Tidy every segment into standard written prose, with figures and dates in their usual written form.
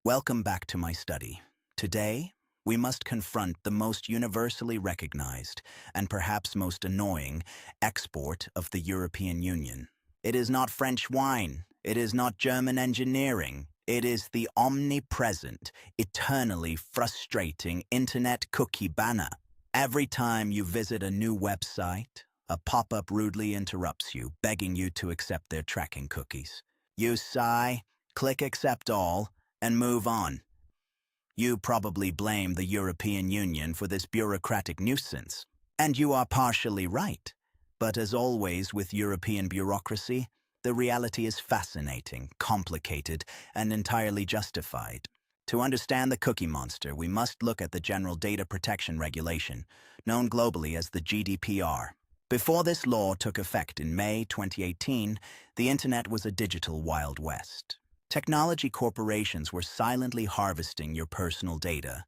Welcome back to my study. Today, we must confront the most universally recognized and perhaps most annoying export of the European Union. It is not French wine. It is not German engineering. It is the omnipresent, eternally frustrating internet cookie banner. Every time you visit a new website, a pop-up rudely interrupts you, begging you to accept their tracking cookies. You sigh, click accept all, and move on. You probably blame the European Union for this bureaucratic nuisance. And you are partially right. But as always with European bureaucracy, the reality is fascinating, complicated, and entirely justified. To understand the cookie monster, we must look at the General Data Protection Regulation, known globally as the GDPR. Before this law took effect in May 2018, the Internet was a digital Wild West. Technology corporations were silently harvesting your personal data.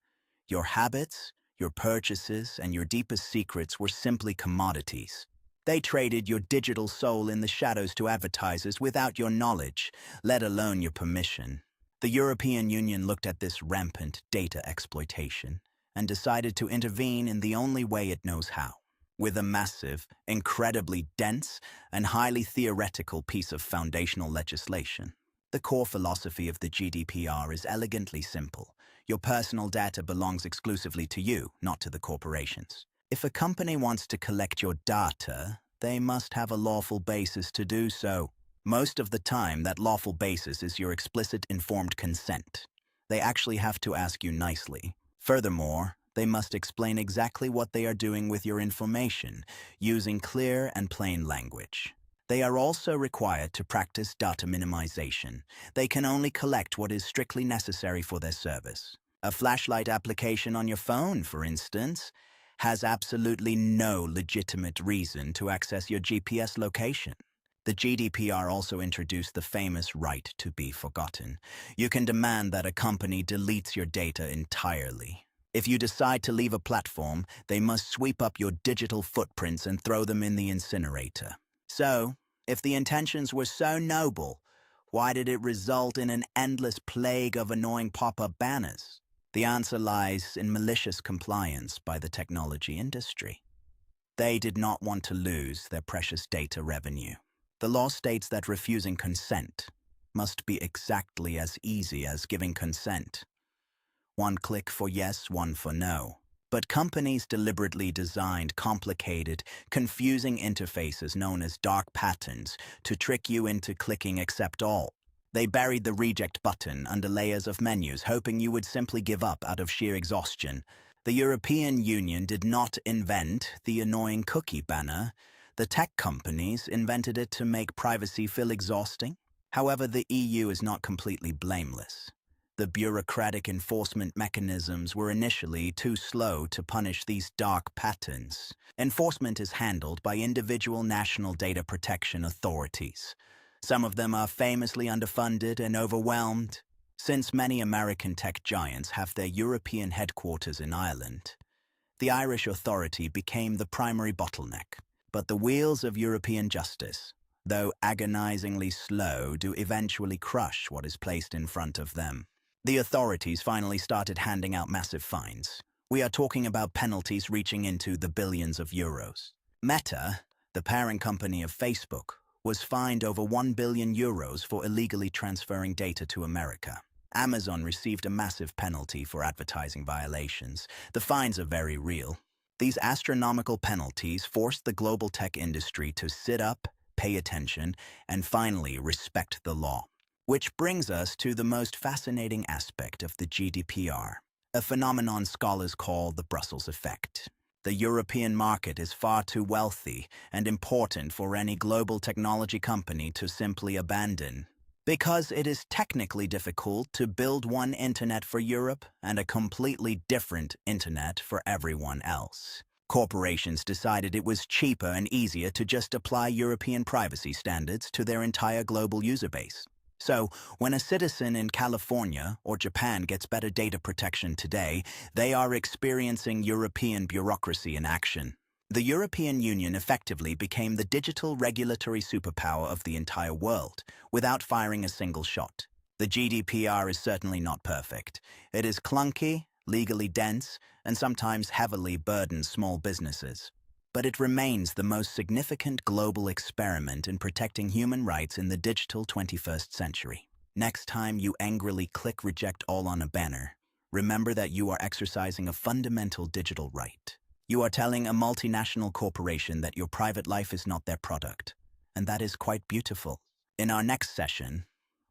Your habits, your purchases, and your deepest secrets were simply commodities. They traded your digital soul in the shadows to advertisers without your knowledge, let alone your permission. The European Union looked at this rampant data exploitation and decided to intervene in the only way it knows how, with a massive, incredibly dense, and highly theoretical piece of foundational legislation. The core philosophy of the GDPR is elegantly simple. Your personal data belongs exclusively to you, not to the corporations. If a company wants to collect your data, they must have a lawful basis to do so. Most of the time, that lawful basis is your explicit informed consent. They actually have to ask you nicely. Furthermore, they must explain exactly what they are doing with your information, using clear and plain language. They are also required to practice data minimization. They can only collect what is strictly necessary for their service. A flashlight application on your phone, for instance, has absolutely no legitimate reason to access your GPS location. The GDPR also introduced the famous right to be forgotten. You can demand that a company deletes your data entirely. If you decide to leave a platform, they must sweep up your digital footprints and throw them in the incinerator. So, if the intentions were so noble, why did it result in an endless plague of annoying pop-up banners? The answer lies in malicious compliance by the technology industry. They did not want to lose their precious data revenue. The law states that refusing consent must be exactly as easy as giving consent. One click for yes, one for no. But companies deliberately designed complicated, confusing interfaces known as dark patterns to trick you into clicking accept all. They buried the reject button under layers of menus, hoping you would simply give up out of sheer exhaustion. The European Union did not invent the annoying cookie banner. The tech companies invented it to make privacy feel exhausting. However, the EU is not completely blameless. The bureaucratic enforcement mechanisms were initially too slow to punish these dark patterns. Enforcement is handled by individual national data protection authorities. Some of them are famously underfunded and overwhelmed. Since many American tech giants have their European headquarters in Ireland, the Irish authority became the primary bottleneck. But the wheels of European justice, though agonizingly slow, do eventually crush what is placed in front of them. The authorities finally started handing out massive fines. We are talking about penalties reaching into the billions of euros. Meta, the parent company of Facebook, was fined over 1 billion euros for illegally transferring data to America. Amazon received a massive penalty for advertising violations. The fines are very real. These astronomical penalties forced the global tech industry to sit up, pay attention, and finally respect the law. Which brings us to the most fascinating aspect of the GDPR, a phenomenon scholars call the Brussels effect. The European market is far too wealthy and important for any global technology company to simply abandon. Because it is technically difficult to build one internet for Europe and a completely different internet for everyone else. Corporations decided it was cheaper and easier to just apply European privacy standards to their entire global user base. So, when a citizen in California or Japan gets better data protection today, they are experiencing European bureaucracy in action. The European Union effectively became the digital regulatory superpower of the entire world, without firing a single shot. The GDPR is certainly not perfect. It is clunky, legally dense, and sometimes heavily burdens small businesses. But it remains the most significant global experiment in protecting human rights in the digital 21st century. Next time you angrily click reject all on a banner, remember that you are exercising a fundamental digital right. You are telling a multinational corporation that your private life is not their product, and that is quite beautiful. In our next session,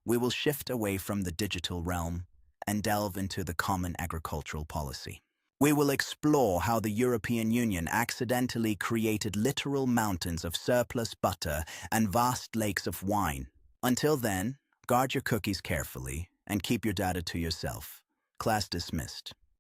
we will shift away from the digital realm and delve into the common agricultural policy. We will explore how the European Union accidentally created literal mountains of surplus butter and vast lakes of wine. Until then, guard your cookies carefully and keep your data to yourself. Class dismissed.